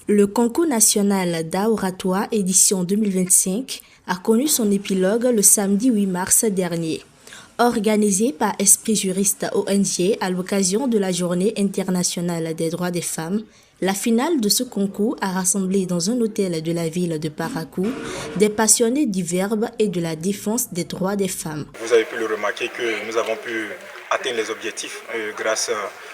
Le concours national d'art oratoire édition 2025 a connu son épilogue le samedi 8 mars dernier. Organisé par Esprit Juriste ONG à l'occasion de la Journée internationale des droits des femmes, la finale de ce concours a rassemblé dans un hôtel de la ville de Parakou des passionnés du verbe et de la défense des droits des femmes. Vous avez pu le remarquer que nous avons pu atteindre les objectifs grâce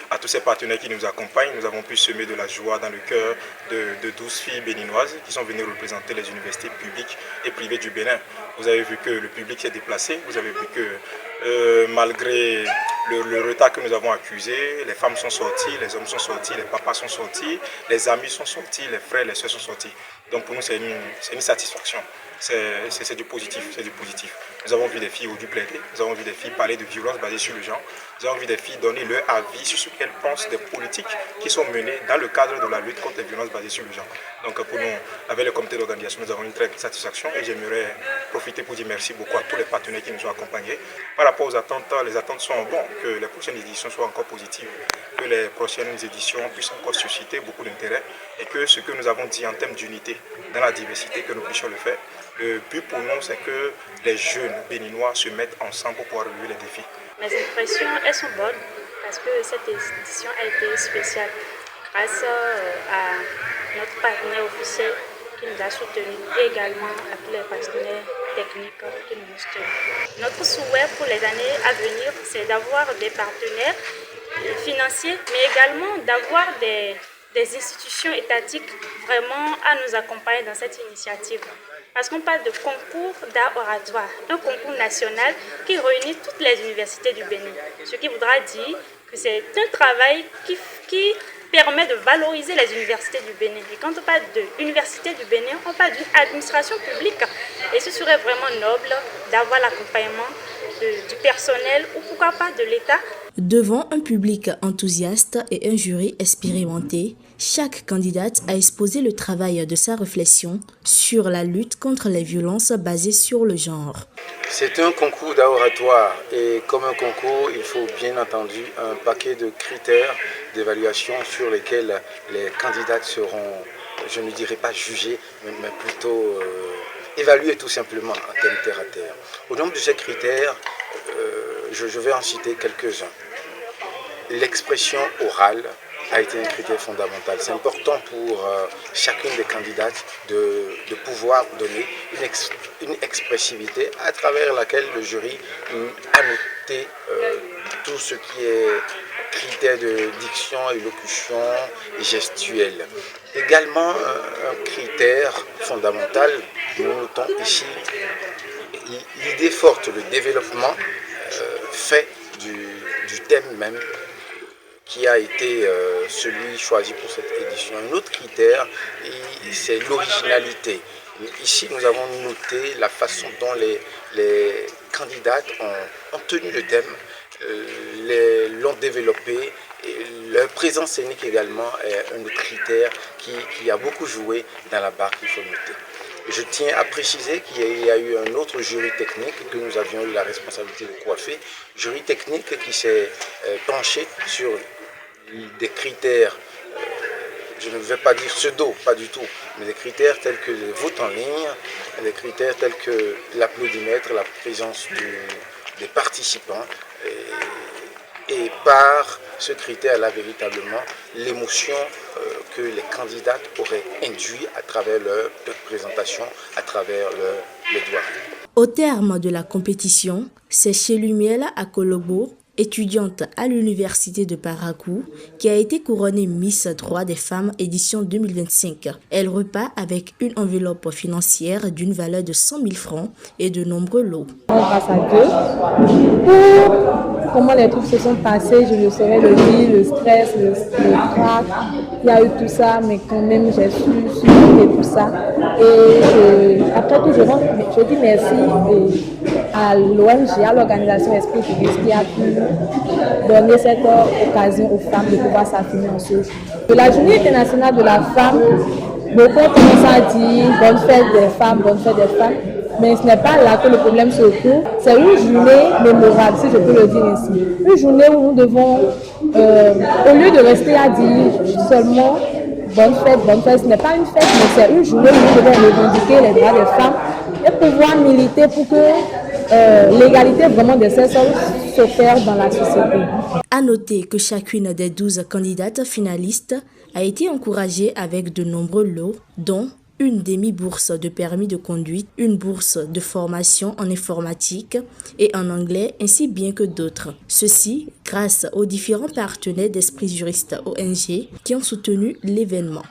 à tous ces partenaires qui nous accompagnent. Nous avons pu semer de la joie dans le cœur de 12 filles béninoises qui sont venues représenter les universités publiques et privées du Bénin. Vous avez vu que le public s'est déplacé, vous avez vu que malgré le retard que nous avons accusé, les femmes sont sorties, les hommes sont sortis, les papas sont sortis, les amis sont sortis, les frères, les soeurs sont sortis. Donc pour nous c'est une satisfaction, c'est du positif, c'est du positif. Nous avons vu des filles aujourd'hui plaider, nous avons vu des filles parler de violences basées sur le genre, nous avons vu des filles donner leur avis sur ce qu'elles pensent des politiques qui sont menées dans le cadre de la lutte contre les violences basées sur le genre. Donc pour nous, avec le comité d'organisation, nous avons une très grande satisfaction et j'aimerais profiter pour dire merci beaucoup à tous les partenaires qui nous ont accompagnés. Par rapport aux attentes, les attentes sont bonnes, que les prochaines éditions soient encore positives, que les prochaines éditions puissent encore susciter beaucoup d'intérêt et que ce que nous avons dit en termes d'unité dans la diversité, que nous puissions le faire. Le but pour nous, c'est que les jeunes béninois se mettent ensemble pour pouvoir relever les défis. Mes impressions, elles sont bonnes parce que cette édition a été spéciale grâce à notre partenaire officiel qui nous a soutenus et également à tous les partenaires techniques qui nous ont soutenus. Notre souhait pour les années à venir, c'est d'avoir des partenaires financiers, mais également d'avoir des institutions étatiques vraiment à nous accompagner dans cette initiative. Parce qu'on parle de concours d'art oratoire, un concours national qui réunit toutes les universités du Bénin. Ce qui voudra dire que c'est un travail qui permet de valoriser les universités du Bénin. Et quand on parle de l'université du Bénin, on parle d'une administration publique. Et ce serait vraiment noble d'avoir l'accompagnement du personnel ou pourquoi pas de l'État. Devant un public enthousiaste et un jury expérimenté, chaque candidate a exposé le travail de sa réflexion sur la lutte contre les violences basées sur le genre. C'est un concours d'art oratoire et comme un concours, il faut bien entendu un paquet de critères d'évaluation sur lesquels les candidates seront, je ne dirais pas jugées, mais plutôt évaluées tout simplement en termes terre à terre. Au nombre de ces critères, je vais en citer quelques-uns. L'expression orale a été un critère fondamental. C'est important pour chacune des candidates de pouvoir donner une expressivité à travers laquelle le jury a noté tout ce qui est critères de diction, élocution et gestuelle. Également, un critère fondamental, nous notons ici l'idée forte, le développement fait du thème même qui a été celui choisi pour cette édition. Un autre critère, c'est l'originalité. Ici, nous avons noté la façon dont les candidates ont tenu le thème, l'ont développé. Et leur présence scénique également est un autre critère qui a beaucoup joué dans la barre qu'il faut noter. Je tiens à préciser qu'il y a eu un autre jury technique que nous avions eu la responsabilité de coiffer, jury technique qui s'est penché sur des critères, je ne vais pas dire pseudo, pas du tout, mais des critères tels que les votes en ligne, des critères tels que l'applaudimètre, la présence des participants. Et par ce critère-là, véritablement, l'émotion que les candidates auraient induit à travers leur présentation, à travers les doigts. Au terme de la compétition, c'est Chelumiel Akolobo, étudiante à l'université de Parakou, qui a été couronnée Miss Droits des femmes édition 2025. Elle repart avec une enveloppe financière d'une valeur de 100 000 francs et de nombreux lots. Grâce à Dieu, pour comment les trucs se sont passés, je le saurais le dire, le stress, le trac, il y a eu tout ça, mais quand même j'ai su supporter tout ça. Et après tout, je dis merci à l'ONG, à l'organisation Esprit Juriste qui a pu donner cette occasion aux femmes de pouvoir s'affirmer en ce jour. De la journée internationale de la femme, beaucoup ont commencé à dire bonne fête des femmes, bonne fête des femmes. Mais ce n'est pas là que le problème se trouve. C'est une journée mémorable, si je peux le dire ainsi. Une journée où nous devons, au lieu de rester à dire seulement bonne fête, ce n'est pas une fête, mais c'est une journée où nous devons revendiquer les droits des femmes et pouvoir militer pour que l'égalité vraiment des sexes s'opère dans la société. À noter que chacune des 12 candidates finalistes a été encouragée avec de nombreux lots, dont une demi-bourse de permis de conduite, une bourse de formation en informatique et en anglais, ainsi bien que d'autres. Ceci grâce aux différents partenaires d'Esprit Juriste ONG qui ont soutenu l'événement.